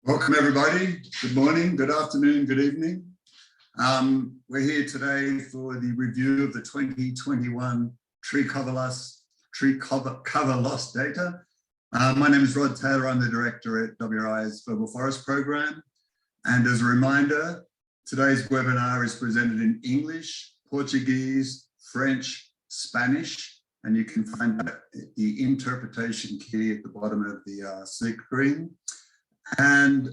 Welcome everybody. Good morning, good afternoon, good evening. We're here today for the review of the 2021 tree cover loss data. My name is Rod Taylor. I'm the director at WRI's Global Forest Program. And as a reminder, today's webinar is presented in English, Portuguese, French, Spanish, and you can find the interpretation key at the bottom of the screen. And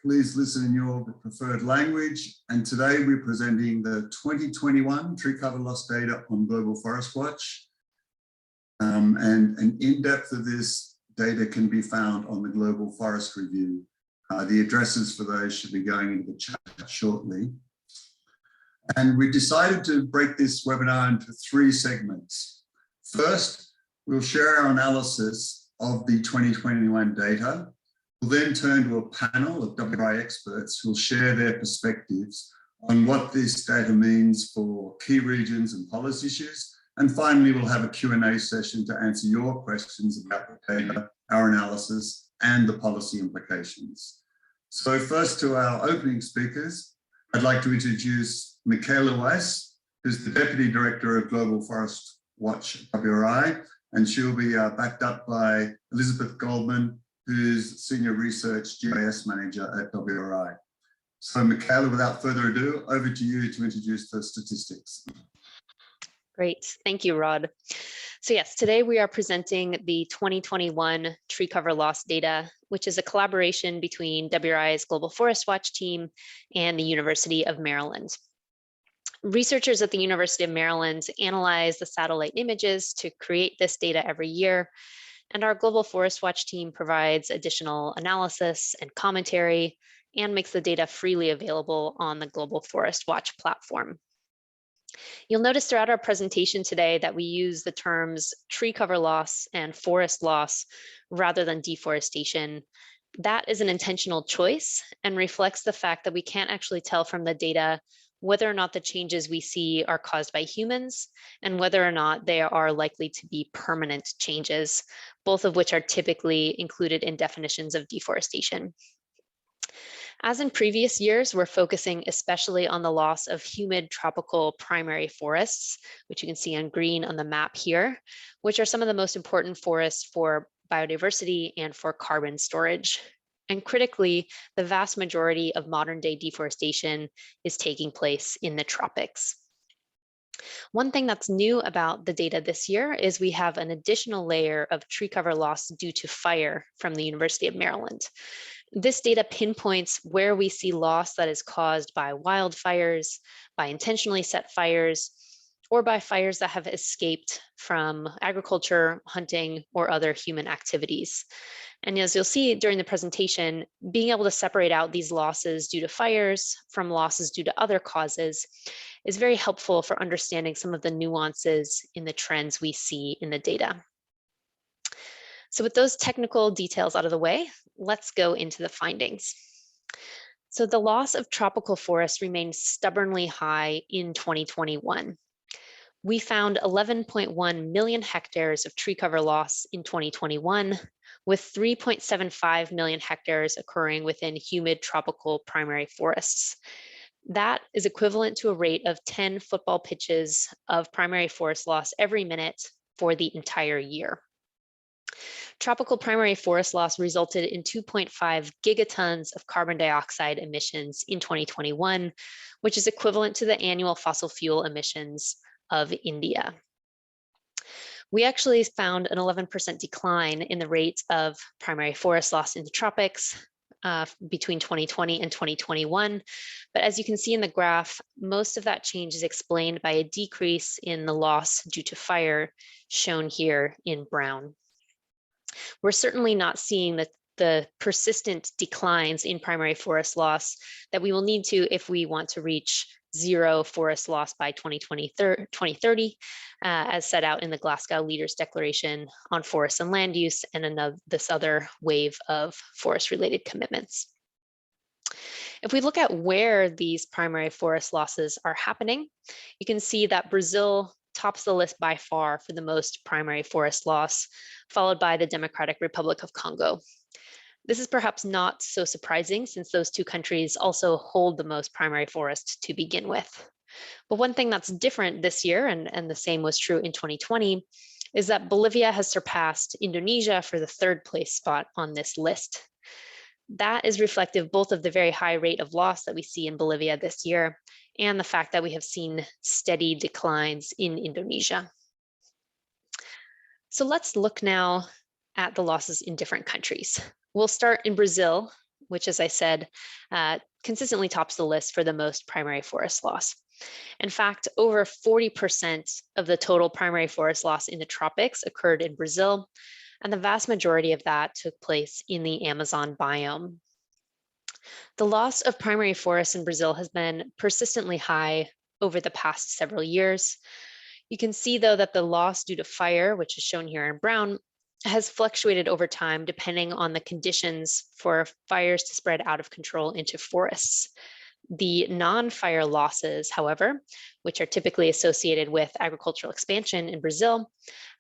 please listen in your preferred language. And today we're presenting the 2021 tree cover loss data on Global Forest Watch. And an in-depth of this data can be found on the Global Forest Review. The addresses for those should be going into the chat shortly. And we decided to break this webinar into 3 segments. First, we'll share our analysis of the 2021 data. We'll then turn to a panel of WRI experts who will share their perspectives on what this data means for key regions and policy issues. And finally, we'll have a Q&A session to answer your questions about the data, our analysis, and the policy implications. So first, to our opening speakers, I'd like to introduce Michaela Weiss, who's the Deputy Director of Global Forest Watch WRI, and she'll be backed up by Elizabeth Goldman, who's Senior Research GIS Manager at WRI. So Michaela, without further ado, over to you to introduce the statistics. Great, thank you, Rod. So yes, today we are presenting the 2021 tree cover loss data, which is a collaboration between WRI's Global Forest Watch team and the University of Maryland. Researchers at the University of Maryland analyze the satellite images to create this data every year, and our Global Forest Watch team provides additional analysis and commentary and makes the data freely available on the Global Forest Watch platform. You'll notice throughout our presentation today that we use the terms tree cover loss and forest loss rather than deforestation. That is an intentional choice and reflects the fact that we can't actually tell from the data whether or not the changes we see are caused by humans and whether or not they are likely to be permanent changes, both of which are typically included in definitions of deforestation. As in previous years, we're focusing especially on the loss of humid tropical primary forests, which you can see in green on the map here, which are some of the most important forests for biodiversity and for carbon storage. And critically, the vast majority of modern day deforestation is taking place in the tropics. One thing that's new about the data this year is we have an additional layer of tree cover loss due to fire from the University of Maryland. This data pinpoints where we see loss that is caused by wildfires, by intentionally set fires, or by fires that have escaped from agriculture, hunting, or other human activities. And as you'll see during the presentation, being able to separate out these losses due to fires from losses due to other causes is very helpful for understanding some of the nuances in the trends we see in the data. So with those technical details out of the way, let's go into the findings. So the loss of tropical forests remained stubbornly high in 2021. We found 11.1 million hectares of tree cover loss in 2021, with 3.75 million hectares occurring within humid tropical primary forests. That is equivalent to a rate of 10 football pitches of primary forest loss every minute for the entire year. Tropical primary forest loss resulted in 2.5 gigatons of carbon dioxide emissions in 2021, which is equivalent to the annual fossil fuel emissions of India. We actually found an 11% decline in the rate of primary forest loss in the tropics between 2020 and 2021. But as you can see in the graph, most of that change is explained by a decrease in the loss due to fire, shown here in brown. We're certainly not seeing the persistent declines in primary forest loss that we will need to if we want to reach zero forest loss by 2030, as set out in the Glasgow Leaders Declaration on Forests and Land Use and this other wave of forest-related commitments. If we look at where these primary forest losses are happening, you can see that Brazil tops the list by far for the most primary forest loss, followed by the Democratic Republic of Congo. This is perhaps not so surprising since those two countries also hold the most primary forest to begin with. But one thing that's different this year, and the same was true in 2020, is that Bolivia has surpassed Indonesia for the third place spot on this list. That is reflective both of the very high rate of loss that we see in Bolivia this year and the fact that we have seen steady declines in Indonesia. So let's look now at the losses in different countries. We'll start in Brazil, which, as I said, consistently tops the list for the most primary forest loss. In fact, over 40% of the total primary forest loss in the tropics occurred in Brazil, and the vast majority of that took place in the Amazon biome. The loss of primary forests in Brazil has been persistently high over the past several years. You can see, though, that the loss due to fire, which is shown here in brown, has fluctuated over time depending on the conditions for fires to spread out of control into forests. The non-fire losses, however, which are typically associated with agricultural expansion in Brazil,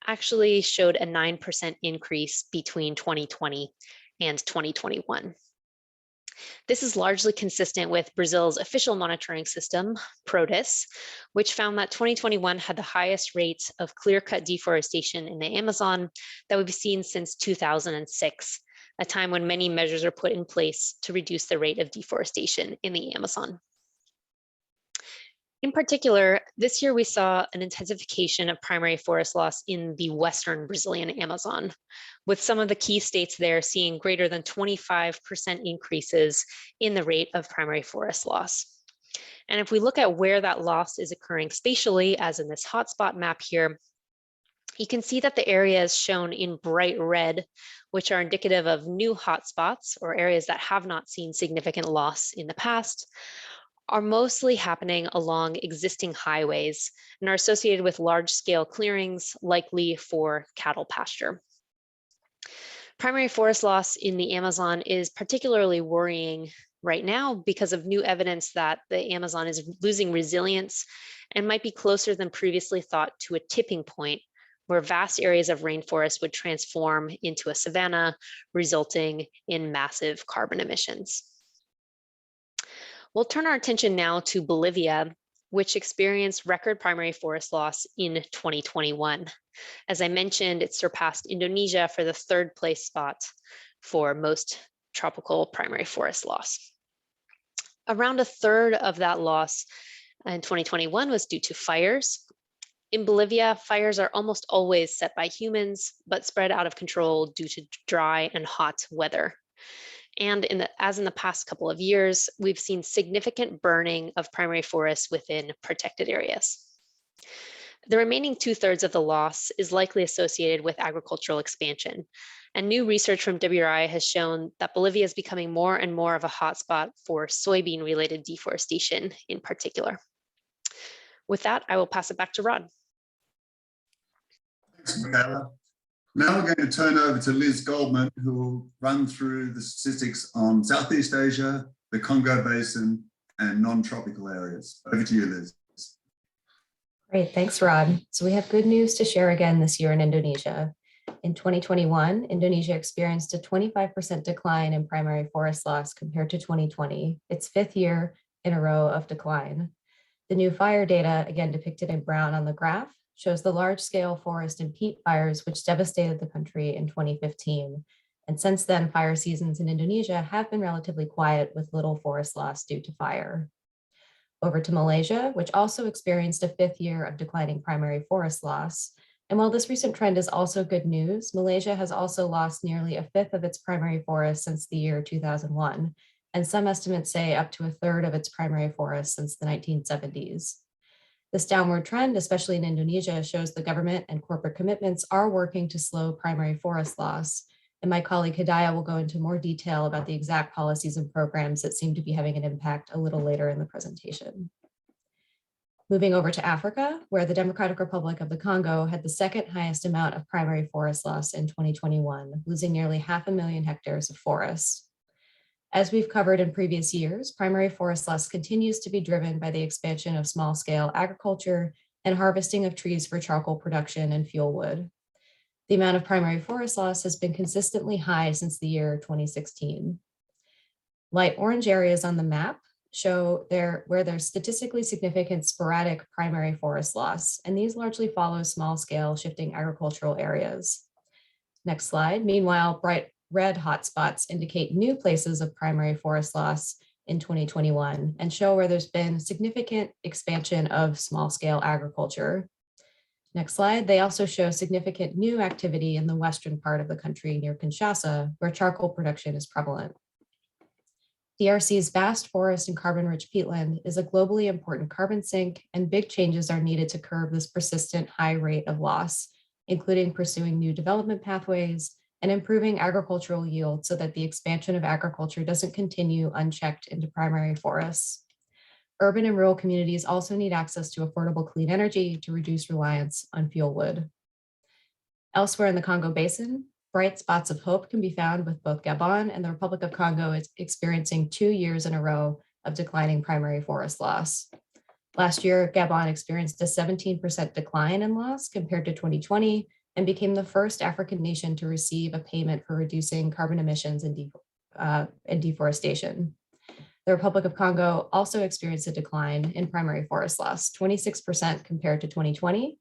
actually showed a 9% increase between 2020 and 2021. This is largely consistent with Brazil's official monitoring system, PRODIS, which found that 2021 had the highest rate of clear-cut deforestation in the Amazon that we've seen since 2006, a time when many measures are put in place to reduce the rate of deforestation in the Amazon. In particular, this year we saw an intensification of primary forest loss in the western Brazilian Amazon, with some of the key states there seeing greater than 25% increases in the rate of primary forest loss. And if we look at where that loss is occurring spatially, as in this hotspot map here, you can see that the areas shown in bright red, which are indicative of new hotspots or areas that have not seen significant loss in the past, are mostly happening along existing highways and are associated with large-scale clearings, likely for cattle pasture. Primary forest loss in the Amazon is particularly worrying right now because of new evidence that the Amazon is losing resilience and might be closer than previously thought to a tipping point where vast areas of rainforest would transform into a savanna, resulting in massive carbon emissions. We'll turn our attention now to Bolivia, which experienced record primary forest loss in 2021. As I mentioned, it surpassed Indonesia for the third place spot for most tropical primary forest loss. Around a third of that loss in 2021 was due to fires. In Bolivia, fires are almost always set by humans, but spread out of control due to dry and hot weather. And as in the past couple of years, we've seen significant burning of primary forests within protected areas. The remaining 2/3 of the loss is likely associated with agricultural expansion. And new research from WRI has shown that Bolivia is becoming more and more of a hotspot for soybean-related deforestation in particular. With that, I will pass it back to Rod. Thanks, Michaela. Now we're going to turn over to Liz Goldman, who will run through the statistics on Southeast Asia, the Congo Basin, and non-tropical areas. Over to you, Liz. Great, thanks, Rod. So we have good news to share again this year in Indonesia. In 2021, Indonesia experienced a 25% decline in primary forest loss compared to 2020, its fifth year in a row of decline. The new fire data, again depicted in brown on the graph, shows the large-scale forest and peat fires which devastated the country in 2015. And since then, fire seasons in Indonesia have been relatively quiet with little forest loss due to fire. Over to Malaysia, which also experienced a fifth year of declining primary forest loss. And while this recent trend is also good news, Malaysia has also lost nearly a fifth of its primary forest since the year 2001. And some estimates say up to a third of its primary forest since the 1970s. This downward trend, especially in Indonesia, shows the government and corporate commitments are working to slow primary forest loss. And my colleague Hidayah will go into more detail about the exact policies and programs that seem to be having an impact a little later in the presentation. Moving over to Africa, where the Democratic Republic of the Congo had the second highest amount of primary forest loss in 2021, losing nearly 500,000 hectares of forest. As we've covered in previous years, primary forest loss continues to be driven by the expansion of small-scale agriculture and harvesting of trees for charcoal production and fuel wood. The amount of primary forest loss has been consistently high since the year 2016. Light orange areas on the map show where there's statistically significant sporadic primary forest loss, and these largely follow small-scale shifting agricultural areas. Next slide. Meanwhile, bright red hotspots indicate new places of primary forest loss in 2021 and show where there's been significant expansion of small-scale agriculture. Next slide. They also show significant new activity in the western part of the country near Kinshasa, where charcoal production is prevalent. DRC's vast forest and carbon-rich peatland is a globally important carbon sink, and big changes are needed to curb this persistent high rate of loss, including pursuing new development pathways and improving agricultural yield so that the expansion of agriculture doesn't continue unchecked into primary forests. Urban and rural communities also need access to affordable clean energy to reduce reliance on fuel wood. Elsewhere in the Congo Basin, bright spots of hope can be found with both Gabon and the Republic of Congo is experiencing 2 years in a row of declining primary forest loss. Last year, Gabon experienced a 17% decline in loss compared to 2020 and became the first African nation to receive a payment for reducing carbon emissions and deforestation. The Republic of Congo also experienced a decline in primary forest loss, 26% compared to 2020,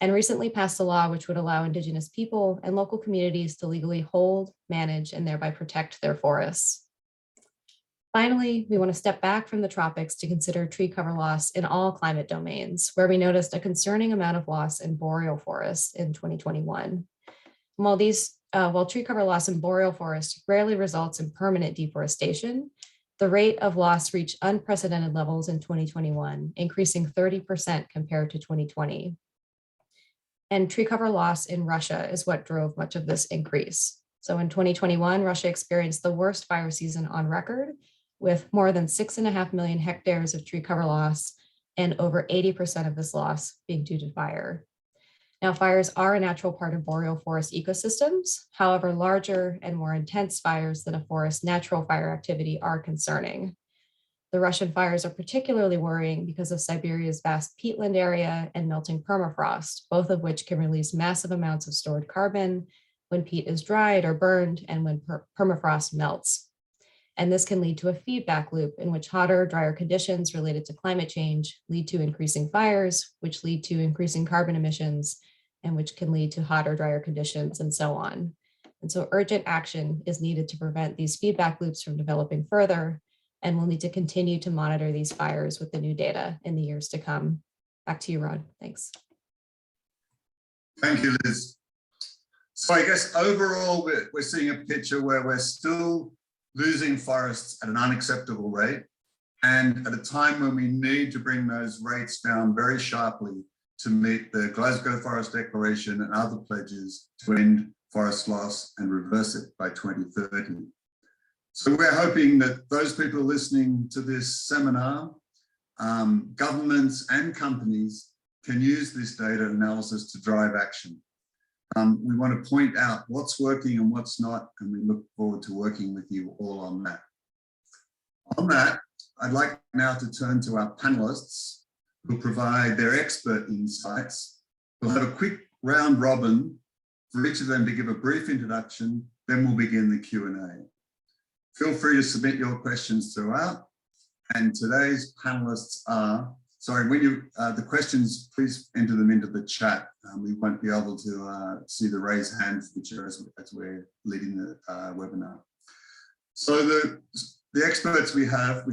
and recently passed a law which would allow Indigenous people and local communities to legally hold, manage, and thereby protect their forests. Finally, we want to step back from the tropics to consider tree cover loss in all climate domains, where we noticed a concerning amount of loss in boreal forests in 2021. While tree cover loss in boreal forests rarely results in permanent deforestation, the rate of loss reached unprecedented levels in 2021, increasing 30% compared to 2020. And tree cover loss in Russia is what drove much of this increase. So in 2021, Russia experienced the worst fire season on record, with more than 6.5 million hectares of tree cover loss, and over 80% of this loss being due to fire. Now, fires are a natural part of boreal forest ecosystems. However, larger and more intense fires than a forest's natural fire activity are concerning. The Russian fires are particularly worrying because of Siberia's vast peatland area and melting permafrost, both of which can release massive amounts of stored carbon when peat is dried or burned and when permafrost melts. And this can lead to a feedback loop in which hotter, drier conditions related to climate change lead to increasing fires, which lead to increasing carbon emissions, and which can lead to hotter, drier conditions, and so on. And so urgent action is needed to prevent these feedback loops from developing further, and we'll need to continue to monitor these fires with the new data in the years to come. Back to you, Rod. Thanks. Thank you, Liz. So I guess overall, we're seeing a picture where we're still losing forests at an unacceptable rate, and at a time when we need to bring those rates down very sharply to meet the Glasgow Forest Declaration and other pledges to end forest loss and reverse it by 2030. So we're hoping that those people listening to this seminar, governments and companies, can use this data analysis to drive action. We want to point out what's working and what's not, and we look forward to working with you all on that. On that, I'd like now to turn to our panelists who provide their expert insights. We'll have a quick round robin for each of them to give a brief introduction, then we'll begin the Q&A. Feel free to submit your questions throughout, and today's panelists are, when you, the questions, please enter them into the chat. We won't be able to see the raised hand feature as we're leading the webinar. So the experts we have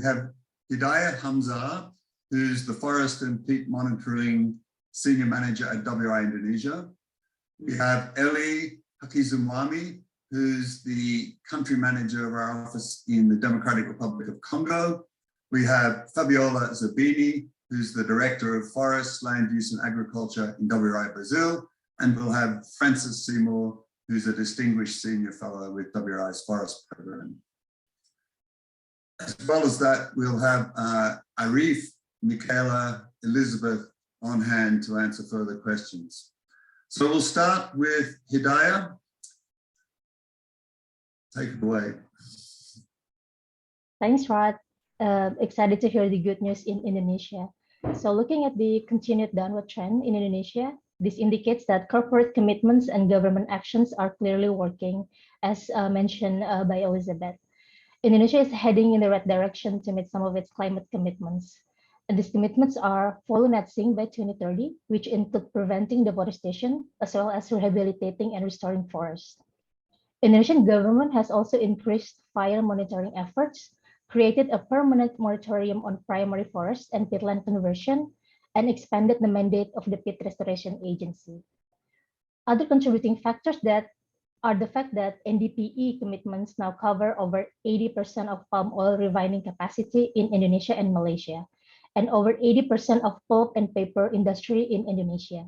Hidayah Hamza, who's the Forest and Peat Monitoring Senior Manager at WI Indonesia. We have Eli Hakizimwami, who's the Country Manager of our office in the Democratic Republic of Congo. We have Fabiola Zabini, who's the Director of Forests, Land Use and Agriculture in WI Brazil. And we'll have Francisseymour, who's a Distinguished Senior Fellow with WI's Forest Program. As well as that, we'll have Arif, Michaela, Elizabeth on hand to answer further questions. So we'll start with Hidayah. Take it away. Thanks, Rod. Excited to hear the good news in Indonesia. So looking at the continued downward trend in Indonesia, This indicates that corporate commitments and government actions are clearly working, as mentioned by Elizabeth. Indonesia is heading in the right direction to meet some of its climate commitments. And these commitments are full net sink by 2030, which include preventing deforestation, as well as rehabilitating and restoring forests. Indonesian government has also increased fire monitoring efforts, created a permanent moratorium on primary forest and peatland conversion, and expanded the mandate of the Peat Restoration Agency. Other contributing factors that are the fact that NDPE commitments now cover over 80% of palm oil refining capacity in Indonesia and Malaysia, and over 80% of pulp and paper industry in Indonesia.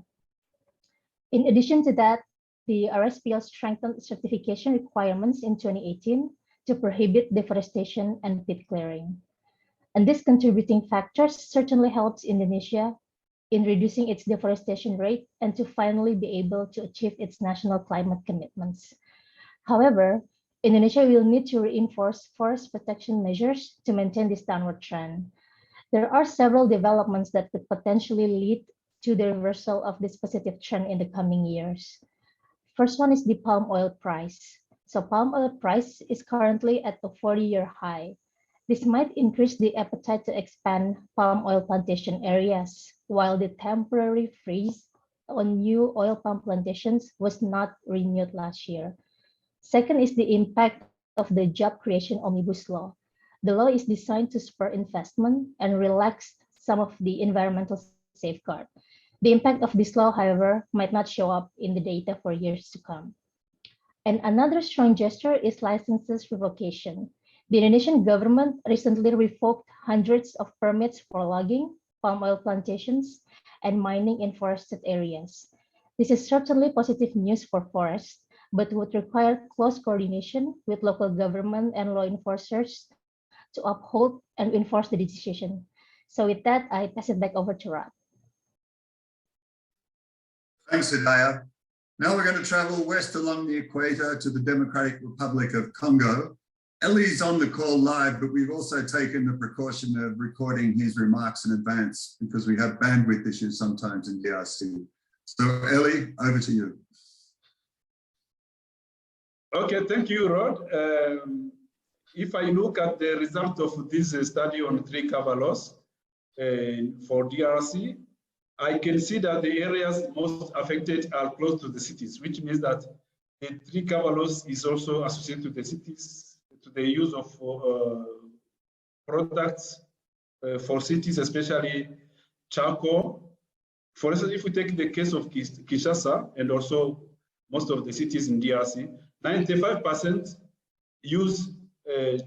In addition to that, the RSPL strengthened certification requirements in 2018 to prohibit deforestation and peat clearing. And these contributing factors certainly helps Indonesia in reducing its deforestation rate and to finally be able to achieve its national climate commitments. However, Indonesia will need to reinforce forest protection measures to maintain this downward trend. There are several developments that could potentially lead to the reversal of this positive trend in the coming years. First one is the palm oil price. So palm oil price is currently at a 40-year high. This might increase the appetite to expand palm oil plantation areas, while the temporary freeze on new oil palm plantations was not renewed last year. Second is the impact of the job creation omnibus law. The law is designed to spur investment and relax some of the environmental safeguard. The impact of this law, however, might not show up in the data for years to come. And another strong gesture is licenses revocation. The Indonesian government recently revoked hundreds of permits for logging, palm oil plantations, and mining in forested areas. This is certainly positive news for forests, but would require close coordination with local government and law enforcers to uphold and enforce the decision. So with that, I pass it back over to Rod. Thanks, Hidayah. Now we're going to travel west along the equator to the Democratic Republic of Congo. Ellie's on the call live, but we've also taken the precaution of recording his remarks in advance because we have bandwidth issues sometimes in DRC. So Ellie, over to you. Okay, thank you, Rod. If I look at the result of this study on tree cover loss for DRC, I can see that the areas most affected are close to the cities, which means that the tree cover loss is also associated to the cities, to the use of products for cities, especially charcoal. For instance, if we take the case of Kinshasa and also most of the cities in DRC, 95% use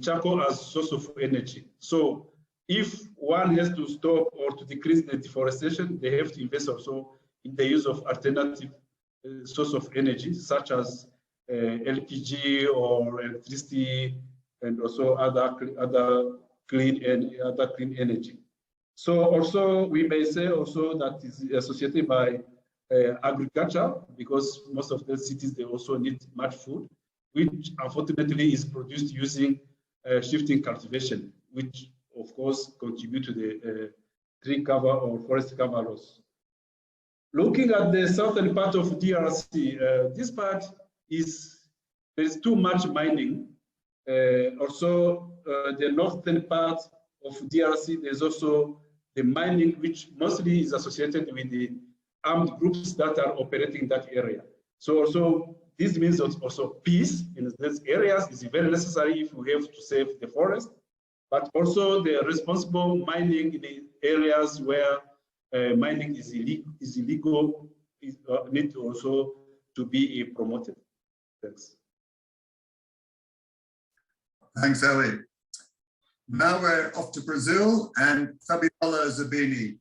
charcoal as source of energy. So if one has to stop or to decrease the deforestation, they have to invest also in the use of alternative source of energy, such as LPG or electricity, and also other clean energy. So also we may say also that is associated by agriculture, because most of the cities, they also need much food, which unfortunately is produced using shifting cultivation, which of course contribute to the tree cover or forest cover loss. Looking at the southern part of DRC, this part there's too much mining. Also, the northern part of DRC, there's also the mining, which mostly is associated with the armed groups that are operating in that area. So also, this means also peace in these areas is very necessary if we have to save the forest, but also the responsible mining in the areas where mining is illegal need also to be promoted. Thanks. Thanks, Ellie. Now we're off to Brazil, and Fabiola Zabini,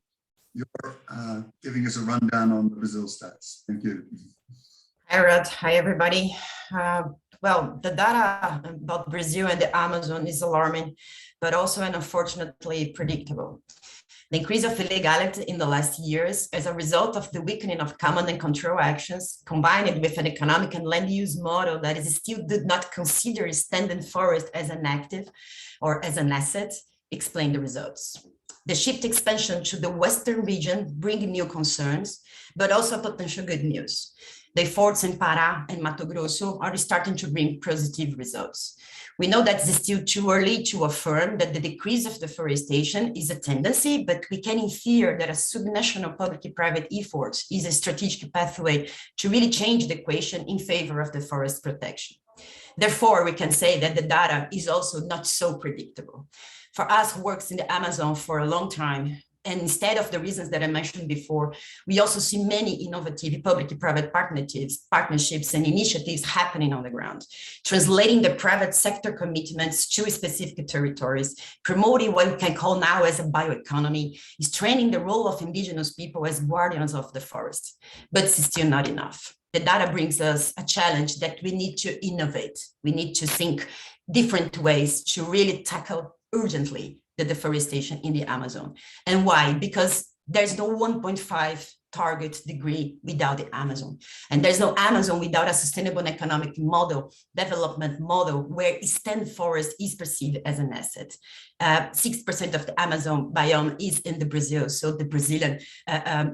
you're giving us a rundown on the Brazil stats. Thank you. Hi, Rod. Hi, everybody. Well, the data about Brazil and the Amazon is alarming, but also and unfortunately predictable. The increase of illegality in the last years as a result of the weakening of command and control actions, combined with an economic and land use model that is still did not consider standing forest as an active or as an asset, explain the results. The shift expansion to the Western region bring new concerns, but also potential good news. The efforts in Pará and Mato Grosso are starting to bring positive results. We know that it's still too early to affirm that the decrease of deforestation is a tendency, but we can infer that a subnational public-private effort is a strategic pathway to really change the equation in favor of the forest protection. Therefore, we can say that the data is also not so predictable. For us who works in the Amazon for a long time, and instead of the reasons that I mentioned before, we also see many innovative public-private partnerships and initiatives happening on the ground, translating the private sector commitments to specific territories, promoting what we can call now as a bioeconomy, strengthening the role of indigenous people as guardians of the forest. But it's still not enough. The data brings us a challenge that we need to innovate. We need to think different ways to really tackle urgently the deforestation in the Amazon. And why? Because there's no 1.5 target degree without the Amazon. And there's no Amazon without a sustainable economic model, development model, where stand forest is perceived as an asset. 6% of the Amazon biome is in the Brazil. So the Brazilian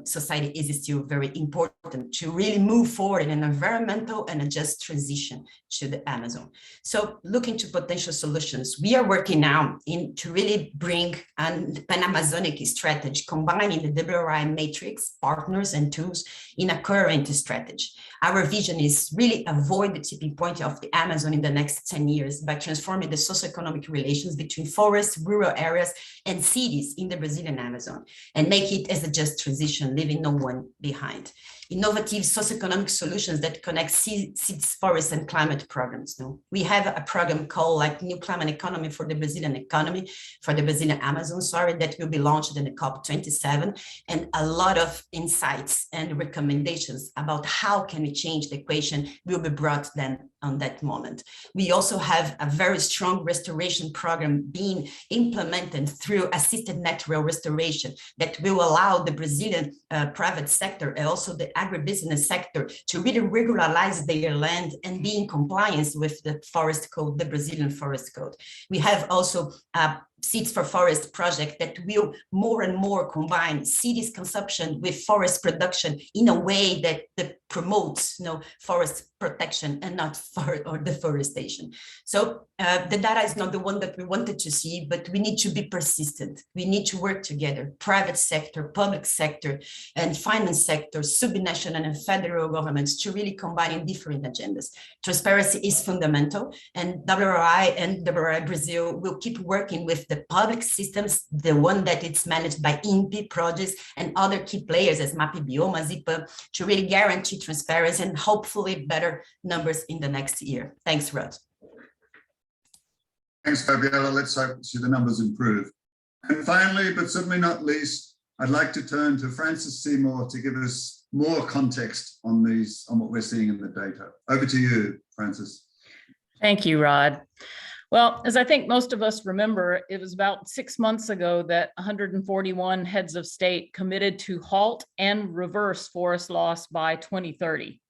society is still very important to really move forward in an environmental and a just transition to the Amazon. So looking to potential solutions, we are working now to really bring a pan-Amazonic strategy, combining the WRI matrix, partners and tools in a current strategy. Our vision is really avoid the tipping point of the Amazon in the next 10 years by transforming the socioeconomic relations between forests, rural areas, and cities in the Brazilian Amazon, and make it as a just transition, leaving no one behind. Innovative socioeconomic solutions that connect cities, forests, and climate programs. No? We have a program called like New Climate Economy for the Brazilian economy, for the Brazilian Amazon, that will be launched in the COP27, and a lot of insights and recommendations about how can we change the equation will be brought then on that moment. We also have a very strong restoration program being implemented through assisted natural restoration that will allow the Brazilian private sector and also the agribusiness sector to really regularize their land and be in compliance with the forest code, the Brazilian forest code. We have also Seeds for Forest project that will more and more combine cities consumption with forest production in a way that promotes forest protection and not deforestation. So the data is not the one that we wanted to see, but we need to be persistent. We need to work together, private sector, public sector, and finance sector, subnational and federal governments to really combine different agendas. Transparency is fundamental, and WRI and WRI Brazil will keep working with the public systems, the one that it's managed by INPE projects and other key players as MAP Bioma, ZIPA, to really guarantee transparency and hopefully better numbers in the next year. Thanks, Rod. Thanks, Fabiola. Let's hope to see the numbers improve. And finally, but certainly not least, I'd like to turn to Francisseymour to give us more context on what we're seeing in the data. Over to you, Francis. Thank you, Rod. Well, as I think most of us remember, it was about 6 months ago that 141 heads of state committed to halt and reverse forest loss by 2030.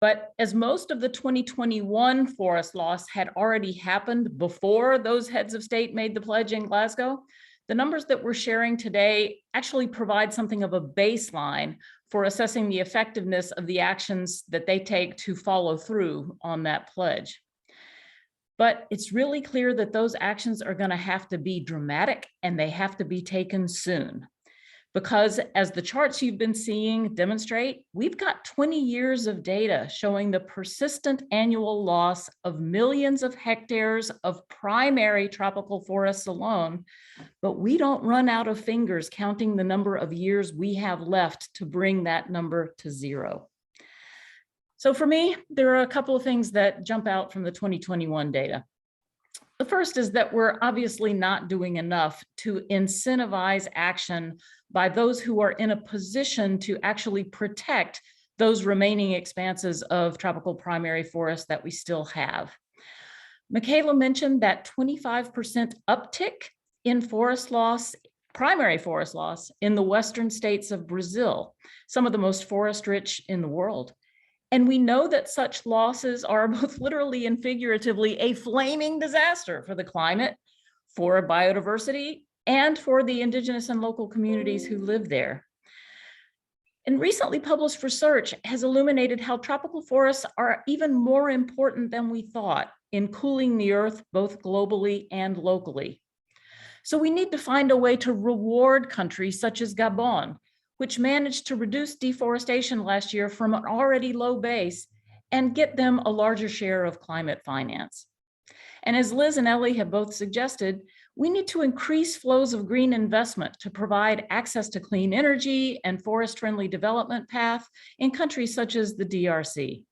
But as most of the 2021 forest loss had already happened before those heads of state made the pledge in Glasgow, the numbers that we're sharing today actually provide something of a baseline for assessing the effectiveness of the actions that they take to follow through on that pledge. But it's really clear that those actions are going to have to be dramatic and they have to be taken soon. Because as the charts you've been seeing demonstrate, we've got 20 years of data showing the persistent annual loss of millions of hectares of primary tropical forests alone, but we don't run out of fingers counting the number of years we have left to bring that number to zero. So for me, there are a couple of things that jump out from the 2021 data. The first is that we're obviously not doing enough to incentivize action by those who are in a position to actually protect those remaining expanses of tropical primary forest that we still have. Michaela mentioned that 25% uptick in forest loss, primary forest loss in the western states of Brazil, some of the most forest rich in the world. And we know that such losses are both literally and figuratively a flaming disaster for the climate, for biodiversity, and for the indigenous and local communities who live there. And recently published research has illuminated how tropical forests are even more important than we thought in cooling the earth, both globally and locally. So we need to find a way to reward countries such as Gabon, which managed to reduce deforestation last year from an already low base and get them a larger share of climate finance. And as Liz and Ellie have both suggested, we need to increase flows of green investment to provide access to clean energy and forest-friendly development path in countries such as the DRC.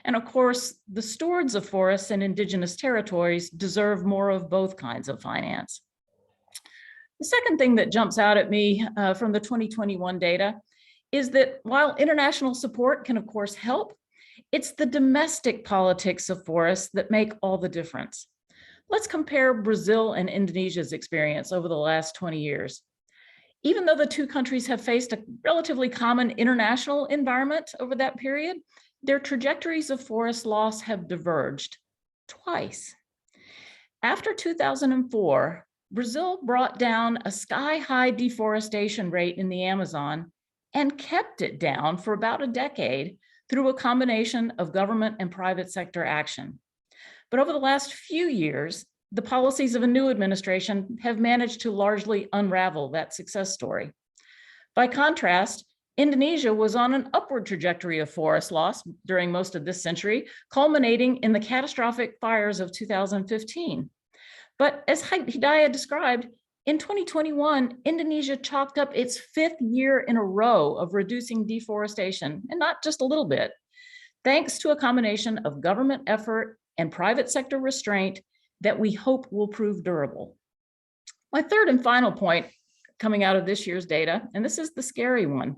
And of course, the stewards of forests and indigenous territories deserve more of both kinds of finance. The second thing that jumps out at me from the 2021 data is that while international support can of course help, it's the domestic politics of forests that make all the difference. Let's compare Brazil and Indonesia's experience over the last 20 years. Even though the two countries have faced a relatively common international environment over that period, their trajectories of forest loss have diverged twice. After 2004, Brazil brought down a sky-high deforestation rate in the Amazon and kept it down for about a decade through a combination of government and private sector action. But over the last few years, the policies of a new administration have managed to largely unravel that success story. By contrast, Indonesia was on an upward trajectory of forest loss during most of this century, culminating in the catastrophic fires of 2015. But as Hidayah described, in 2021, Indonesia chalked up its 5th year in a row of reducing deforestation, and not just a little bit, thanks to a combination of government effort and private sector restraint that we hope will prove durable. My third and final point coming out of this year's data, and this is the scary one,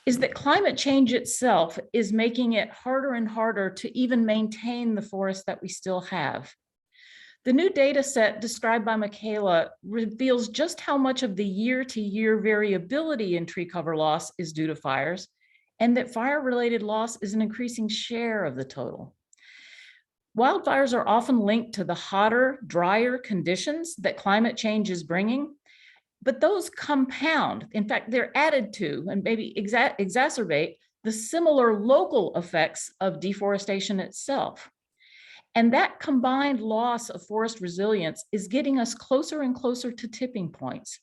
is that climate change itself is making it harder and harder to even maintain the forests that we still have. The new data set described by Michaela reveals just how much of the year-to-year variability in tree cover loss is due to fires, and that fire-related loss is an increasing share of the total. Wildfires are often linked to the hotter, drier conditions that climate change is bringing, but those compound. In fact, they're added to and maybe exacerbate the similar local effects of deforestation itself. And that combined loss of forest resilience is getting us closer and closer to tipping points,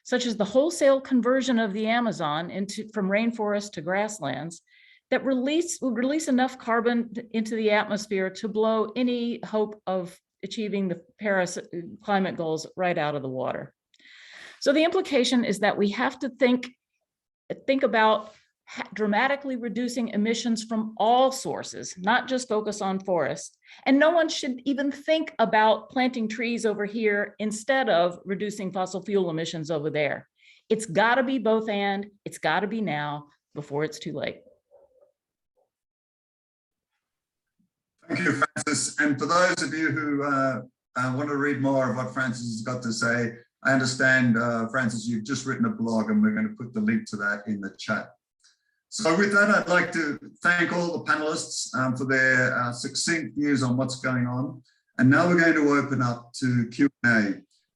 such as the wholesale conversion of the Amazon from rainforest to grasslands that will release enough carbon into the atmosphere to blow any hope of achieving the Paris climate goals right out of the water. So the implication is that we have to think about dramatically reducing emissions from all sources, not just focus on forests. And no one should even think about planting trees over here instead of reducing fossil fuel emissions over there. It's got to be both and, it's got to be now before it's too late. Thank you, Francis. And for those of you who want to read more of what Francis has got to say, I understand, Francis, you've just written a blog and we're going to put the link to that in the chat. So with that, I'd like to thank all the panelists for their succinct views on what's going on. And now we're going to open up to Q&A.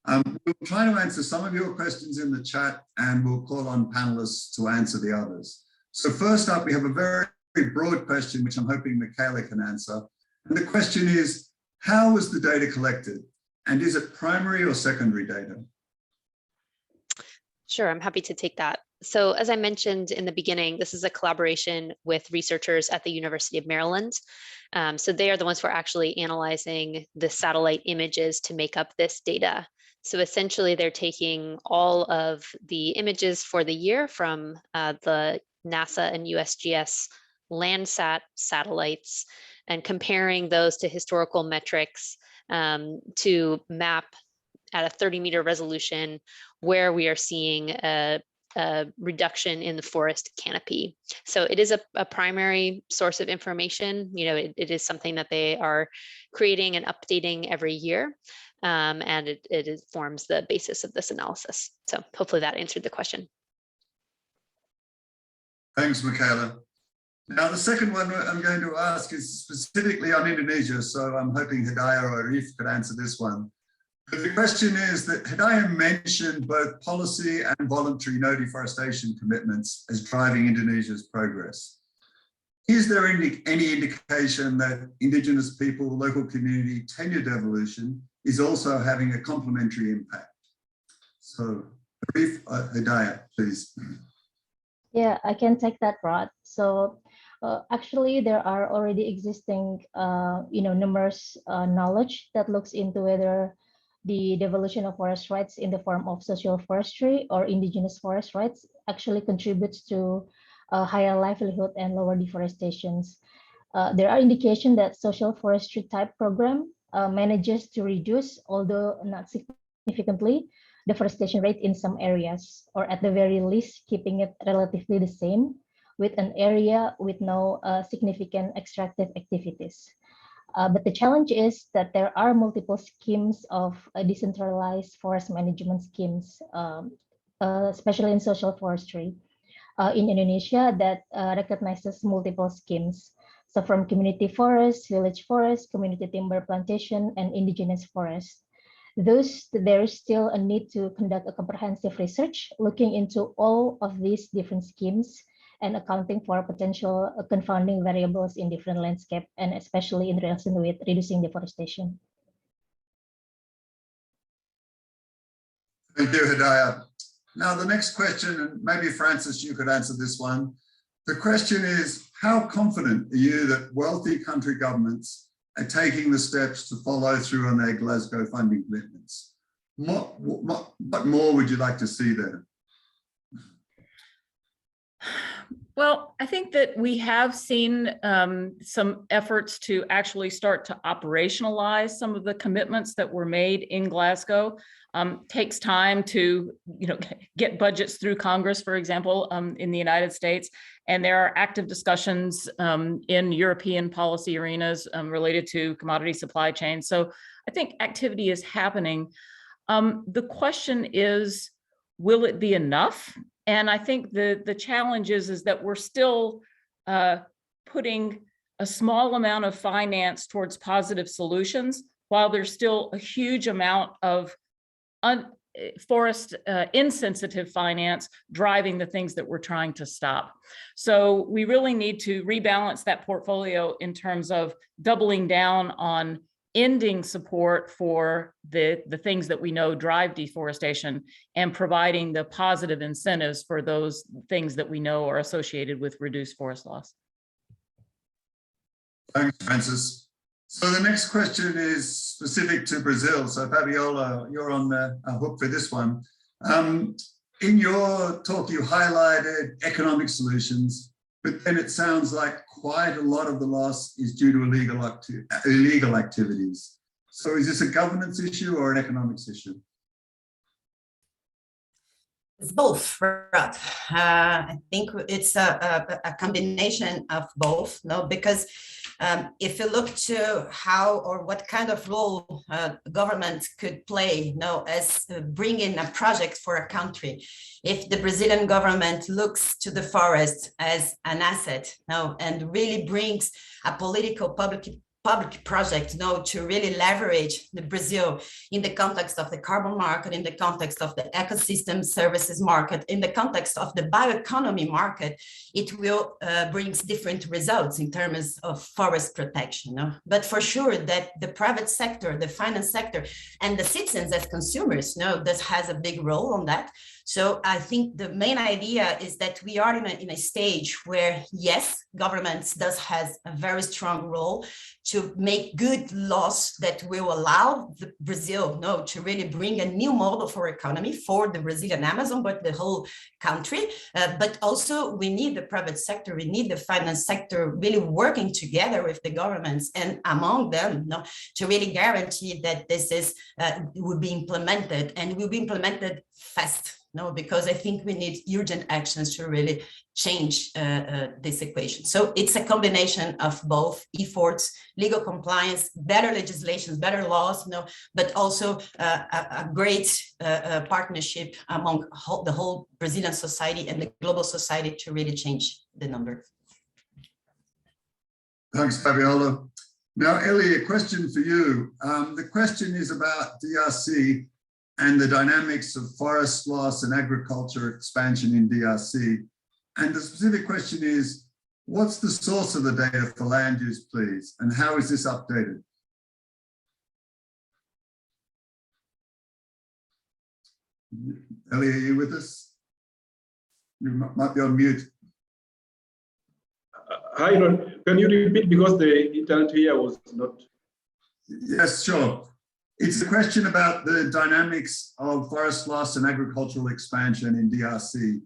We'll try to answer some of your questions in the chat and we'll call on panelists to answer the others. So first up, we have a very broad question, which I'm hoping Michaela can answer. And the question is, how was the data collected? And is it primary or secondary data? Sure, I'm happy to take that. So as I mentioned in the beginning, this is a collaboration with researchers at the University of Maryland. So they are the ones who are actually analyzing the satellite images to make up this data. So essentially they're taking all of the images for the year from the NASA and USGS Landsat satellites and comparing those to historical metrics to map at a 30-meter resolution where we are seeing a reduction in the forest canopy. So it is a primary source of information. You know, it is something that they are creating and updating every year, and it forms the basis of this analysis. So hopefully that answered the question. Thanks, Michaela. Now, the second one I'm going to ask is specifically on Indonesia. So I'm hoping Hidayah or Arif could answer this one. The question is that Hidayah mentioned both policy and voluntary no deforestation commitments as driving Indonesia's progress. Is there any indication that Indigenous people, local community, tenured evolution is also having a complementary impact? So, brief, Hidayah, please. Yeah, I can take that, Rod. So actually, there are already existing, numerous knowledge that looks into whether the devolution of forest rights in the form of social forestry or indigenous forest rights actually contributes to higher livelihood and lower deforestations. There are indications that social forestry type program manages to reduce, although not significantly, deforestation rate in some areas, or at the very least, keeping it relatively the same with an area with no significant extractive activities. But the challenge is that there are multiple schemes of decentralized forest management schemes, especially in social forestry in Indonesia, that recognizes multiple schemes. So from community forest, village forest, community timber plantation, and indigenous forest. There is still a need to conduct a comprehensive research looking into all of these different schemes and accounting for potential confounding variables in different landscape, and especially in relation with reducing deforestation. Thank you, Hidayah. Now, the next question, and maybe Francis, you could answer this one. The question is, how confident are you that wealthy country governments are taking the steps to follow through on their Glasgow funding commitments? What more would you like to see there? Well, I think that we have seen some efforts to actually start to operationalize some of the commitments that were made in Glasgow. Takes time to, get budgets through Congress, for example, in the United States, and there are active discussions in European policy arenas related to commodity supply chains. So I think activity is happening. The question is, will it be enough? And I think the challenge is that we're still putting a small amount of finance towards positive solutions, while there's still a huge amount of forest insensitive finance driving the things that we're trying to stop. So we really need to rebalance that portfolio in terms of doubling down on ending support for the things that we know drive deforestation and providing the positive incentives for those things that we know are associated with reduced forest loss. Thanks, Francis. So the next question is specific to Brazil. So Fabiola, you're on the hook for this one. In your talk, you highlighted economic solutions, but then it sounds like quite a lot of the loss is due to illegal activities. So is this a governance issue or an economics issue? It's both, Rod. I think it's a combination of both, because if you look to how or what kind of role government could play, as bringing a project for a country, if the Brazilian government looks to the forest as an asset, and really brings a political public project to really leverage the Brazil in the context of the carbon market, in the context of the ecosystem services market, in the context of the bioeconomy market, it will brings different results in terms of forest protection. But for sure that the private sector, the finance sector, and the citizens as consumers, this has a big role on that. So I think the main idea is that we are in a stage where, yes, governments has a very strong role to make good laws that will allow Brazil to really bring a new model for economy for the Brazilian Amazon, but the whole country. But also we need the private sector, we need the finance sector really working together with the governments and among them to really guarantee that this will be implemented and will be implemented fast. Because I think we need urgent actions to really change this equation. So it's a combination of both efforts, legal compliance, better legislations, better laws, but also a great partnership among the whole Brazilian society and the global society to really change the number. Thanks, Fabiola. Now, Ellie, a question for you. The question is about DRC and the dynamics of forest loss and agriculture expansion in DRC. And the specific question is, what's the source of the data for land use, please? And how is this updated? Ellie, are you with us? You might be on mute. Hi, Ron. Can you repeat because the internet here was not. Yes, sure. It's a question about the dynamics of forest loss and agricultural expansion in DRC.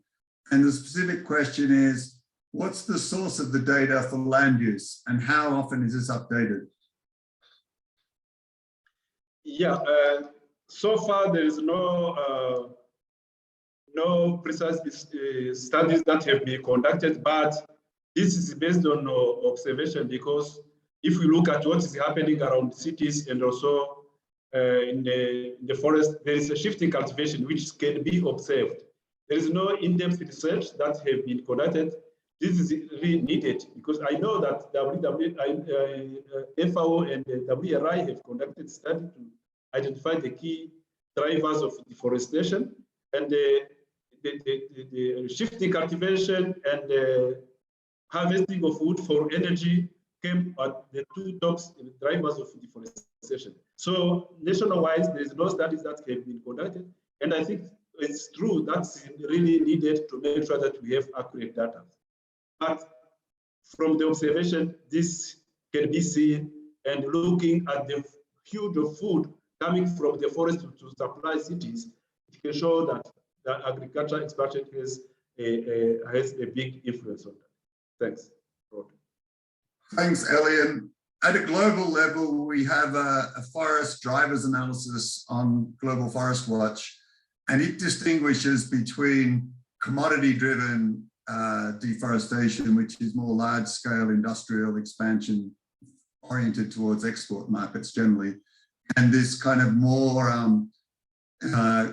And the specific question is, what's the source of the data for land use and how often is this updated? Yeah, so far there is no precise studies that have been conducted, but this is based on observation, because if we look at what is happening around cities and also in the forest, there is a shift in cultivation which can be observed. There is no in-depth research that have been conducted. This is really needed because I know that FAO and WRI have conducted study to identify the key drivers of deforestation, and the shifting cultivation and the harvesting of wood for energy came at the two top drivers of deforestation. So nationwide, there is no studies that have been conducted, and I think it's true that's really needed to make sure that we have accurate data. But from the observation, this can be seen, and looking at the huge of food coming from the forest to supply cities, it can show that the agricultural expansion has a big influence on that. Thanks, Rod. Thanks, Elian. At a global level, we have a forest drivers analysis on Global Forest Watch, and it distinguishes between commodity-driven deforestation, which is more large-scale industrial expansion oriented towards export markets generally, and this kind of more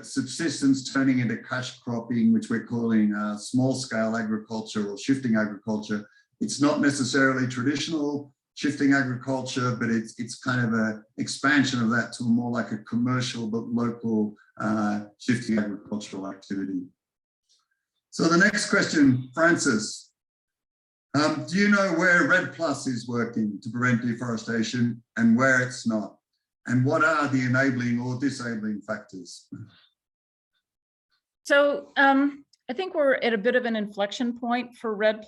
subsistence turning into cash cropping, which we're calling small-scale agriculture or shifting agriculture. It's not necessarily traditional shifting agriculture, but it's kind of an expansion of that to more like a commercial but local shifting agricultural activity. So the next question, Francis, do you know where REDD+ is working to prevent deforestation and where it's not? And what are the enabling or disabling factors? So I think we're at a bit of an inflection point for REDD+,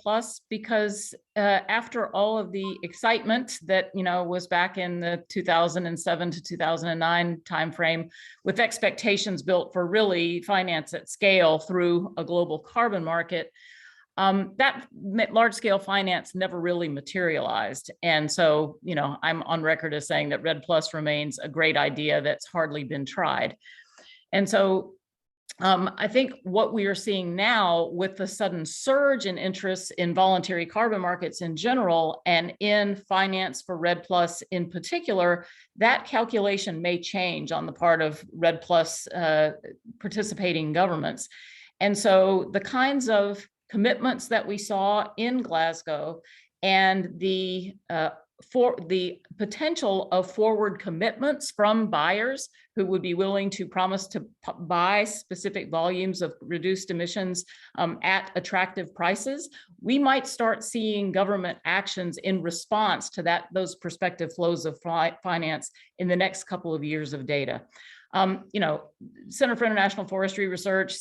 because after all of the excitement that was back in the 2007 to 2009 timeframe, with expectations built for really finance at scale through a global carbon market, that large-scale finance never really materialized. And so, I'm on record as saying that REDD+ remains a great idea that's hardly been tried. And so I think what we are seeing now with the sudden surge in interest in voluntary carbon markets in general and in finance for REDD+ in particular, that calculation may change on the part of REDD+ participating governments. And so the kinds of commitments that we saw in Glasgow and the potential of forward commitments from buyers who would be willing to promise to buy specific volumes of reduced emissions at attractive prices, we might start seeing government actions in response to those prospective flows of finance in the next couple of years of data. Center for International Forestry Research,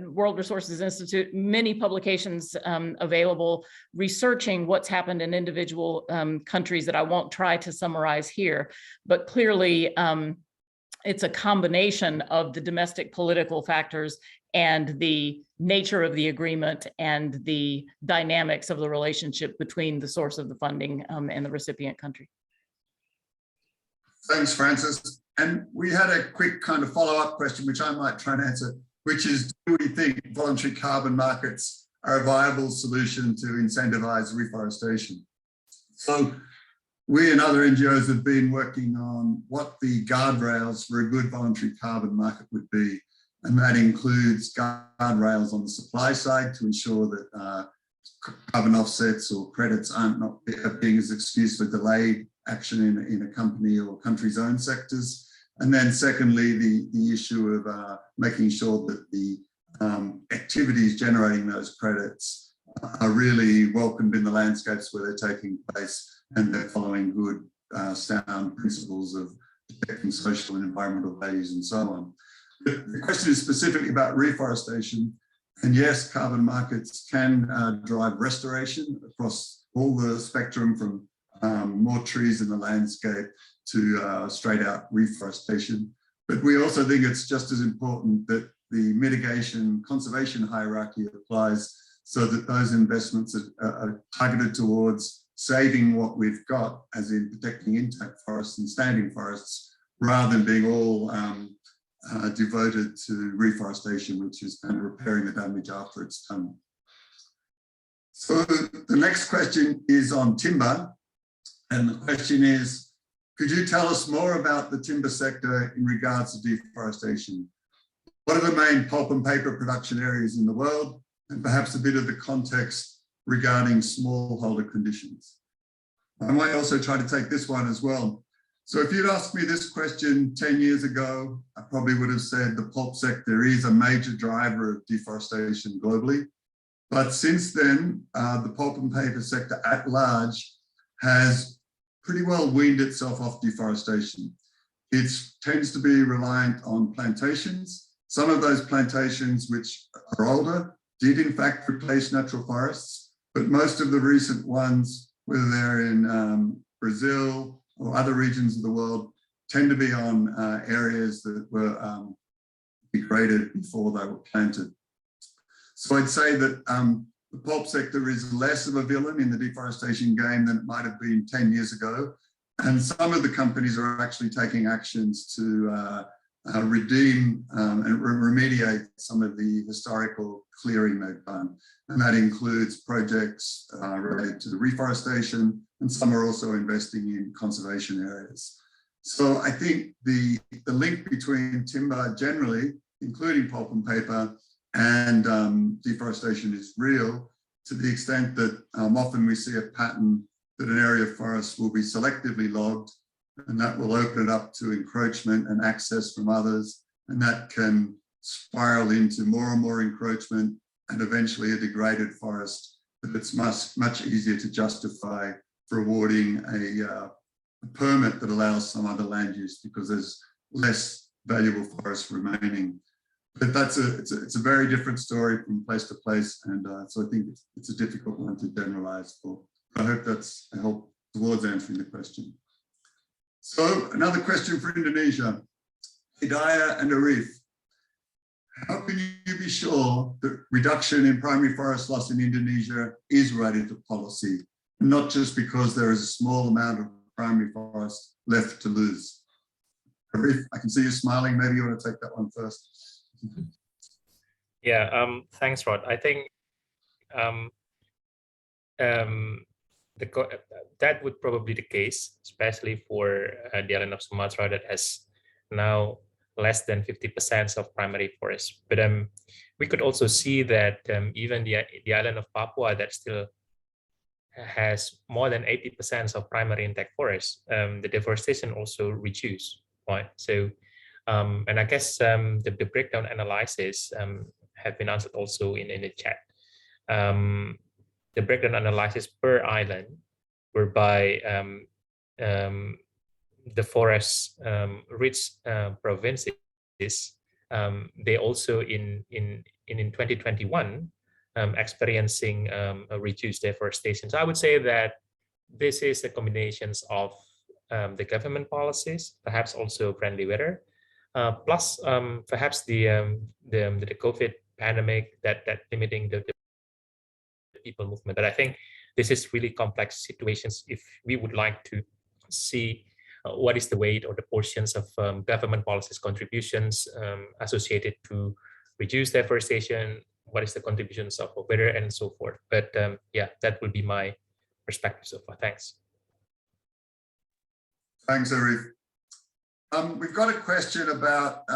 World Resources Institute, many publications available researching what's happened in individual countries that I won't try to summarize here, but clearly it's a combination of the domestic political factors and the nature of the agreement and the dynamics of the relationship between the source of the funding and the recipient country. Thanks, Francis. And we had a quick kind of follow-up question, which I might try and answer, which is, do we think voluntary carbon markets are a viable solution to incentivize reforestation? So we and other NGOs have been working on what the guardrails for a good voluntary carbon market would be. And that includes guardrails on the supply side to ensure that carbon offsets or credits aren't not being as excuse for delayed action in a company or country's own sectors. And then secondly, the issue of making sure that the activities generating those credits are really welcomed in the landscapes where they're taking place, and they're following good, sound principles of protecting social and environmental values and so on. The question is specifically about reforestation. And yes, carbon markets can drive restoration across all the spectrum, from more trees in the landscape to straight out reforestation. But we also think it's just as important that the mitigation conservation hierarchy applies, so that those investments are targeted towards saving what we've got, as in protecting intact forests and standing forests, rather than being all devoted to reforestation, which is kind of repairing the damage after it's done. So the next question is on timber. And the question is, could you tell us more about the timber sector in regards to deforestation? What are the main pulp and paper production areas in the world? And perhaps a bit of the context regarding smallholder conditions. I might also try to take this one as well. So if you'd asked me this question 10 years ago, I probably would have said the pulp sector is a major driver of deforestation globally. But since then, the pulp and paper sector at large has pretty well weaned itself off deforestation. It tends to be reliant on plantations. Some of those plantations, which are older, did in fact replace natural forests, but most of the recent ones, whether they're in Brazil or other regions of the world, tend to be on areas that were degraded before they were planted. So I'd say that the pulp sector is less of a villain in the deforestation game than it might have been 10 years ago. And some of the companies are actually taking actions to redeem and remediate some of the historical clearing they've done. And that includes projects related to the reforestation, and some are also investing in conservation areas. So I think the link between timber generally, including pulp and paper, and deforestation is real, to the extent that often we see a pattern that an area of forest will be selectively logged, and that will open it up to encroachment and access from others, and that can spiral into more and more encroachment and eventually a degraded forest that it's much easier to justify for awarding a permit that allows some other land use, because there's less valuable forest remaining. But it's a very different story from place to place, and so I think it's a difficult one to generalize for. I hope that's a help towards answering the question. So another question for Indonesia. Hidayah and Arif, how can you be sure that reduction in primary forest loss in Indonesia is related to policy, and not just because there is a small amount of primary forest left to lose? Arif, I can see you smiling. Maybe you want to take that one first. Yeah, thanks, Rod. I think that would probably be the case, especially for the island of Sumatra that has now less than 50% of primary forest. But we could also see that even the island of Papua that still has more than 80% of primary intact forest, the deforestation also reduced, right? So, and I guess the breakdown analysis have been answered also in the chat. The breakdown analysis per island, whereby the forest rich provinces, they also in 2021 experiencing a reduced deforestation. So I would say that this is a combination of the government policies, perhaps also friendly weather, plus perhaps the COVID pandemic that limiting the people movement. But I think this is really complex situations if we would like to see what is the weight or the portions of government policies contributions associated to reduce deforestation, what is the contributions of weather and so forth. But yeah, that would be my perspective so far. Thanks. Thanks, Arif. We've got a question about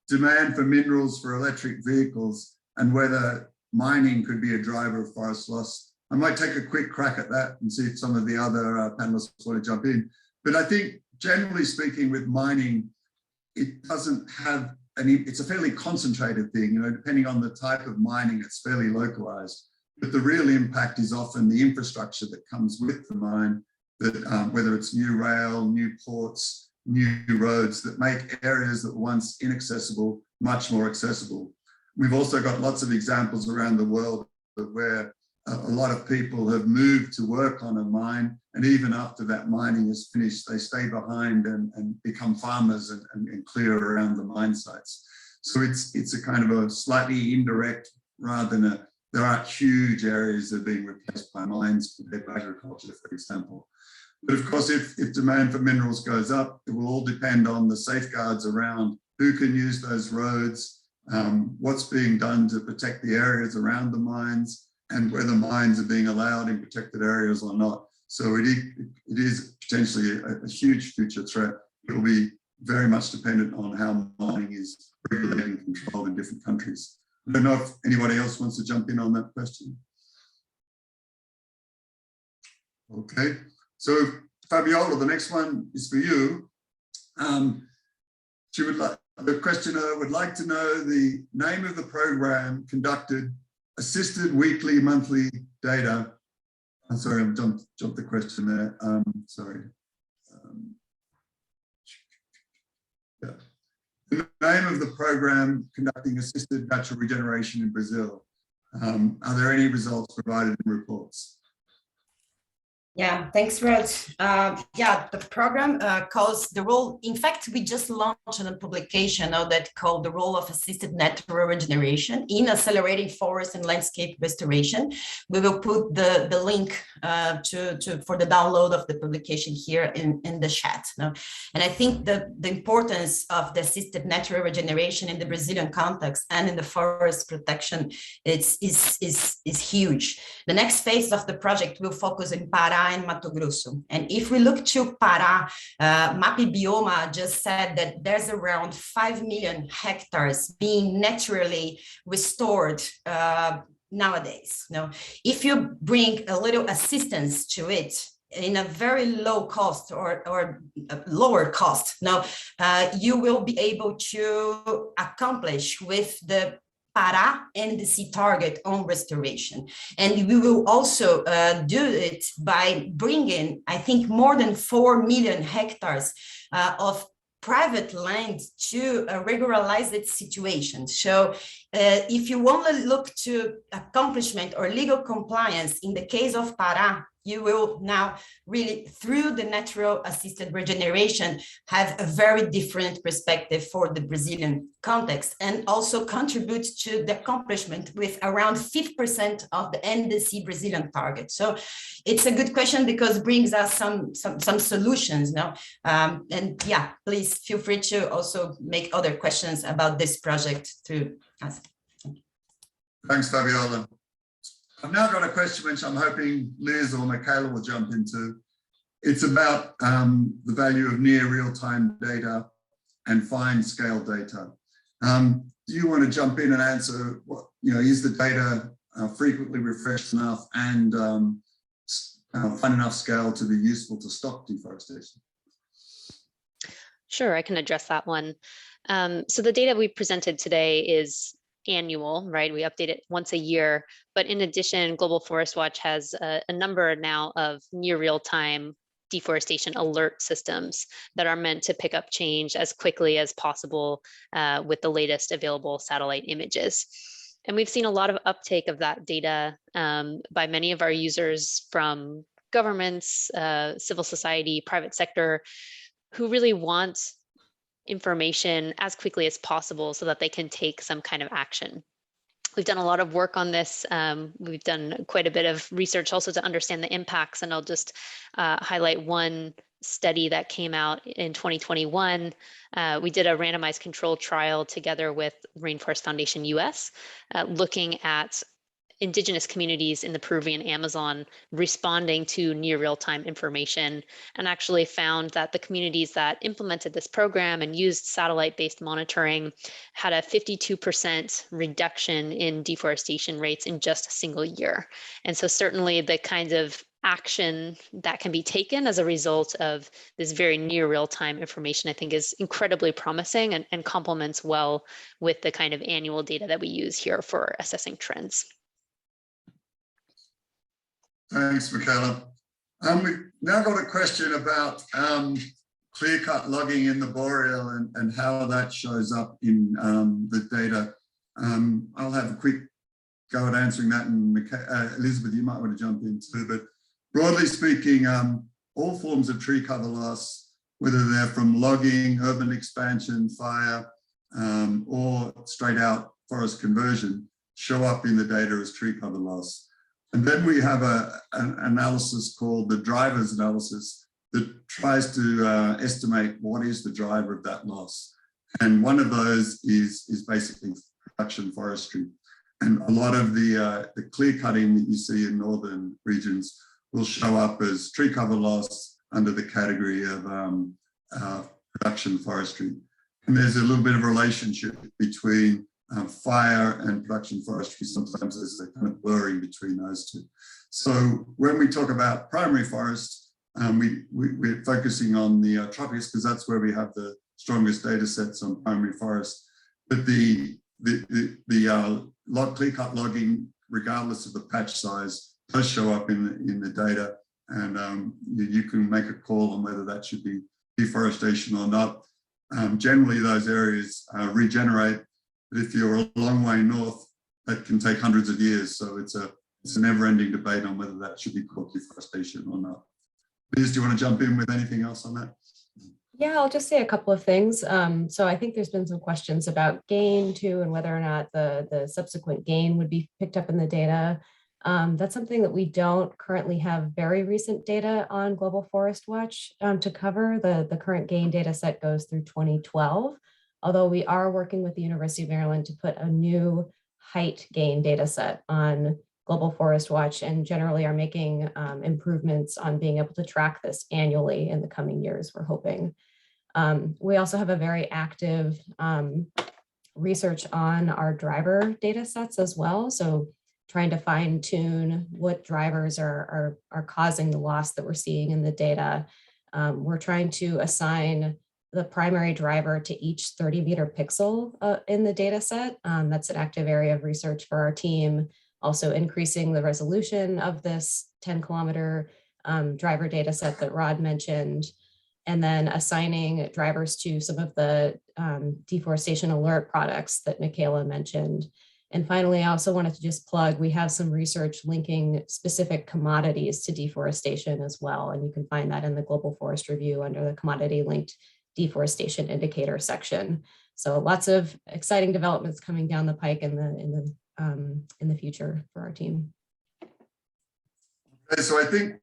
demand for minerals for electric vehicles and whether mining could be a driver of forest loss. I might take a quick crack at that and see if some of the other panelists want to jump in. But I think generally speaking with mining, it doesn't have it's a fairly concentrated thing, you know, depending on the type of mining, it's fairly localized. But the real impact is often the infrastructure that comes with the mine, that whether it's new rail, new ports, new roads that make areas that were once inaccessible much more accessible. We've also got lots of examples around the world where a lot of people have moved to work on a mine, and even after that mining is finished, they stay behind and become farmers and clear around the mine sites. So it's a kind of a slightly indirect rather than there aren't huge areas that are being replaced by mines compared to agriculture, for example. But of course, if demand for minerals goes up, it will all depend on the safeguards around who can use those roads, what's being done to protect the areas around the mines, and whether mines are being allowed in protected areas or not. So it is potentially a huge future threat. It will be very much dependent on how mining is regulated and controlled in different countries. I don't know if anybody else wants to jump in on that question. Okay, so Fabiola, the next one is for you. The questioner would like to know the name of the program conducted assisted weekly, monthly data. I'm sorry, I've jumped the question there. Sorry. Yeah. The name of the program conducting assisted natural regeneration in Brazil. Are there any results provided in reports? Yeah, thanks, Rod. Yeah, the program calls the role. In fact, we just launched a publication that called the role of assisted natural regeneration in accelerating forest and landscape restoration. We will put the link for the download of the publication here in the chat. No? And I think the importance of the assisted natural regeneration in the Brazilian context and in the forest protection is huge. The next phase of the project will focus in Pará and Mato Grosso. And if we look to Pará, MAPI Bioma just said that there's around 5 million hectares being naturally restored nowadays. Now, if you bring a little assistance to it in a very low cost or lower cost, now you will be able to accomplish with the Pará NDC target on restoration. And we will also do it by bringing, I think, more than 4 million hectares of private land to regularize its situation. So if you want to look to accomplishment or legal compliance in the case of Pará, you will now really, through the natural assisted regeneration, have a very different perspective for the Brazilian context, and also contribute to the accomplishment with around 5% of the NDC Brazilian target. So it's a good question because it brings us some solutions now. And yeah, please feel free to also make other questions about this project through us. Thanks, Fabiola. I've now got a question which I'm hoping Liz or Michaela will jump into. It's about the value of near real-time data and fine scale data. Do you want to jump in and answer what, is the data frequently refreshed enough and fine enough scale to be useful to stop deforestation? Sure, I can address that one. So the data we presented today is annual, right? We update it once a year, but in addition, Global Forest Watch has a number now of near real-time deforestation alert systems that are meant to pick up change as quickly as possible with the latest available satellite images. And we've seen a lot of uptake of that data by many of our users, from governments, civil society, private sector, who really want information as quickly as possible so that they can take some kind of action. We've done a lot of work on this. We've done quite a bit of research also to understand the impacts, and I'll just highlight one study that came out in 2021. We did a randomized controlled trial together with Rainforest Foundation US, looking at indigenous communities in the Peruvian Amazon responding to near real-time information, and actually found that the communities that implemented this program and used satellite-based monitoring had a 52% reduction in deforestation rates in just a single year. And so certainly the kinds of action that can be taken as a result of this very near real-time information, I think is incredibly promising and complements well with the kind of annual data that we use here for assessing trends. Thanks, Michaela. We've now got a question about clear-cut logging in the boreal and how that shows up in the data. I'll have a quick go at answering that, and Elizabeth, you might want to jump in too, but broadly speaking, all forms of tree cover loss, whether they're from logging, urban expansion, fire, or straight out forest conversion, show up in the data as tree cover loss. And then we have an analysis called the drivers analysis that tries to estimate what is the driver of that loss. And one of those is basically production forestry. And a lot of the clear cutting that you see in northern regions will show up as tree cover loss under the category of production forestry. And there's a little bit of a relationship between fire and production forestry. Sometimes there's a kind of blurring between those two. So when we talk about primary forests, we're focusing on the tropics because that's where we have the strongest data sets on primary forests. But the clear-cut logging, regardless of the patch size, does show up in the data, and you can make a call on whether that should be deforestation or not. Generally, those areas regenerate, but if you're a long way north, that can take hundreds of years. So it's a never-ending debate on whether that should be called deforestation or not. Liz, do you want to jump in with anything else on that? Yeah, I'll just say a couple of things. So I think there's been some questions about gain too, and whether or not the subsequent gain would be picked up in the data. That's something that we don't currently have very recent data on Global Forest Watch to cover. The current gain data set goes through 2012, although we are working with the University of Maryland to put a new height gain data set on Global Forest Watch, and generally are making improvements on being able to track this annually in the coming years, we're hoping. We also have a very active research on our driver data sets as well. So trying to fine tune what drivers are causing the loss that we're seeing in the data. We're trying to assign the primary driver to each 30-meter pixel in the data set. That's an active area of research for our team. Also increasing the resolution of this 10-kilometer driver data set that Rod mentioned, and then assigning drivers to some of the deforestation alert products that Michaela mentioned. And finally, I also wanted to just plug, we have some research linking specific commodities to deforestation as well. And you can find that in the Global Forest Review under the commodity linked deforestation indicator section. So lots of exciting developments coming down the pike in the future for our team. Okay, so I think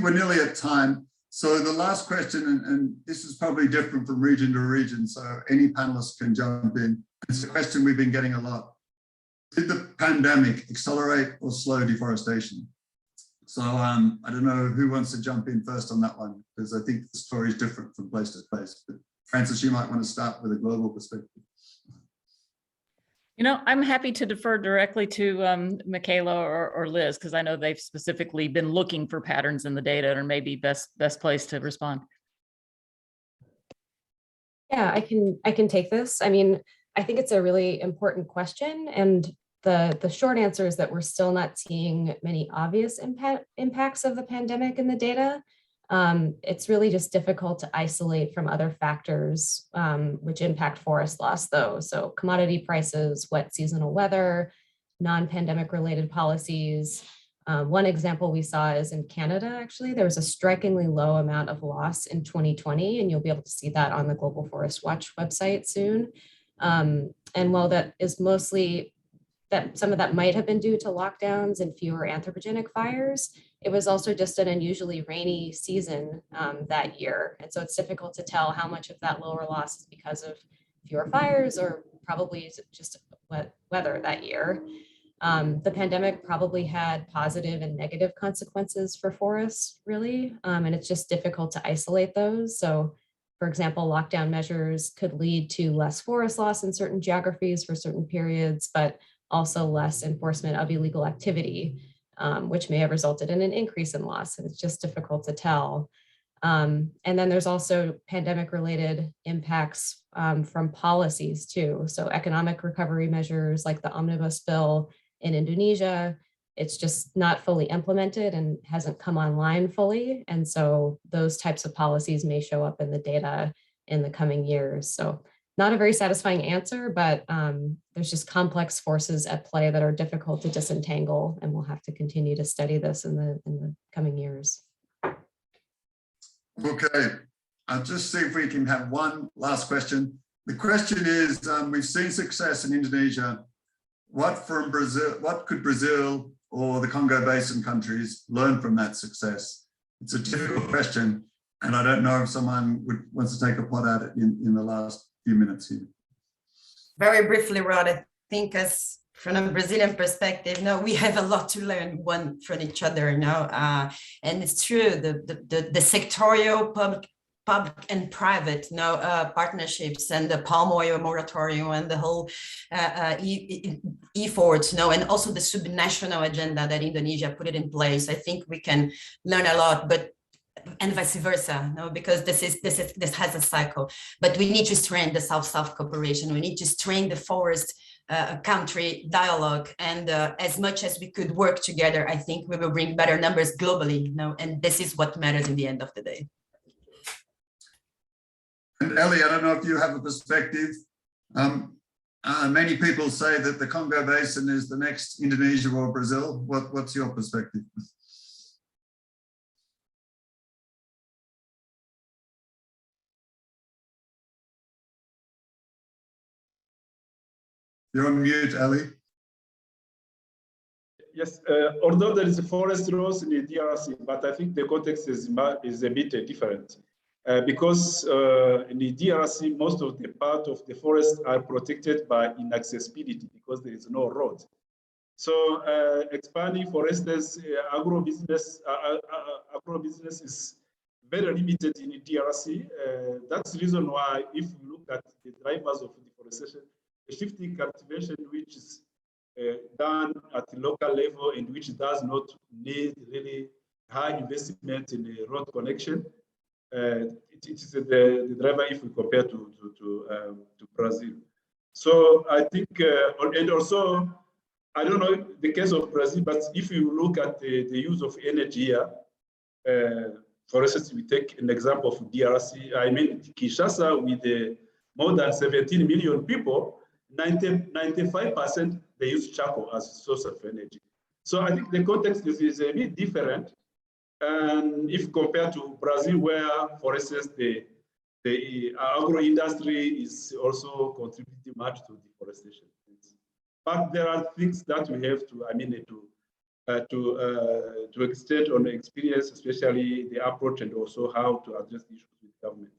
we're nearly at time. So the last question, and this is probably different from region to region, so any panelists can jump in. It's a question we've been getting a lot. Did the pandemic accelerate or slow deforestation? So I don't know who wants to jump in first on that one, because I think the story is different from place to place. But Francis, you might want to start with a global perspective. You know, I'm happy to defer directly to Michaela or Liz, because I know they've specifically been looking for patterns in the data and are maybe best place to respond. Yeah, I can take this. I mean, I think it's a really important question, and the short answer is that we're still not seeing many obvious impacts of the pandemic in the data. It's really just difficult to isolate from other factors which impact forest loss though. So commodity prices, wet seasonal weather, non-pandemic related policies. One example we saw is in Canada, actually, there was a strikingly low amount of loss in 2020, and you'll be able to see that on the Global Forest Watch website soon. And while that is mostly that some of that might have been due to lockdowns and fewer anthropogenic fires, it was also just an unusually rainy season that year. And so it's difficult to tell how much of that lower loss is because of fewer fires or probably just wet weather that year. The pandemic probably had positive and negative consequences for forests, really, and it's just difficult to isolate those. So, for example, lockdown measures could lead to less forest loss in certain geographies for certain periods, but also less enforcement of illegal activity, which may have resulted in an increase in loss. And it's just difficult to tell. And then there's also pandemic-related impacts from policies too. So economic recovery measures like the omnibus bill in Indonesia, it's just not fully implemented and hasn't come online fully. And so those types of policies may show up in the data in the coming years. So not a very satisfying answer, but there's just complex forces at play that are difficult to disentangle, and we'll have to continue to study this in the coming years. Okay, I'll just see if we can have one last question. The question is, we've seen success in Indonesia. What could Brazil or the Congo Basin countries learn from that success? It's a difficult question, and I don't know if someone wants to take a pot at it in the last few minutes here. Very briefly, Rod, I think as from a Brazilian perspective, no, we have a lot to learn one from each other, and it's true, the sectorial public and private partnerships and the palm oil moratorium and the whole efforts, and also the subnational agenda that Indonesia put it in place. I think we can learn a lot, and vice versa, because this has a cycle. But we need to strain the South-South cooperation. We need to strain the forest country dialogue, and as much as we could work together, I think we will bring better numbers globally. And this is what matters in the end of the day. And Ellie, I don't know if you have a perspective. Many people say that the Congo Basin is the next Indonesia or Brazil. What's your perspective? You're on mute, Ellie. Yes, although there is a forest loss in the DRC, but I think the context is a bit different. Because in the DRC, most of the part of the forest are protected by inaccessibility because there is no road. So expanding, for instance, agro-business is very limited in the DRC. That's the reason why, if you look at the drivers of deforestation, the shifting cultivation, which is done at the local level and which does not need really high investment in the road connection, it is the driver if we compare to Brazil. So I think, and also, I don't know the case of Brazil, but if you look at the use of energy here, for instance, we take an example of DRC, I mean Kinshasa, with more than 17 million people, 95% they use charcoal as a source of energy. So I think the context is a bit different. And if compared to Brazil, where, for instance, the agro industry is also contributing much to deforestation. But there are things that we have to extend on the experience, especially the approach and also how to address issues with government.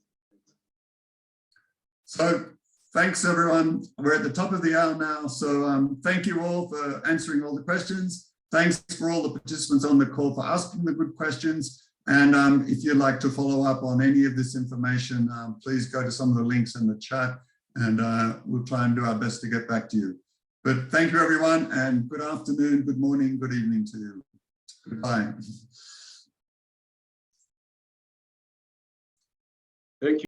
So thanks, everyone. We're at the top of the hour now. So thank you all for answering all the questions. Thanks for all the participants on the call for asking the good questions. And if you'd like to follow up on any of this information, please go to some of the links in the chat, and we'll try and do our best to get back to you. But thank you, everyone, and good afternoon, good morning, good evening to you. Goodbye. Thank you.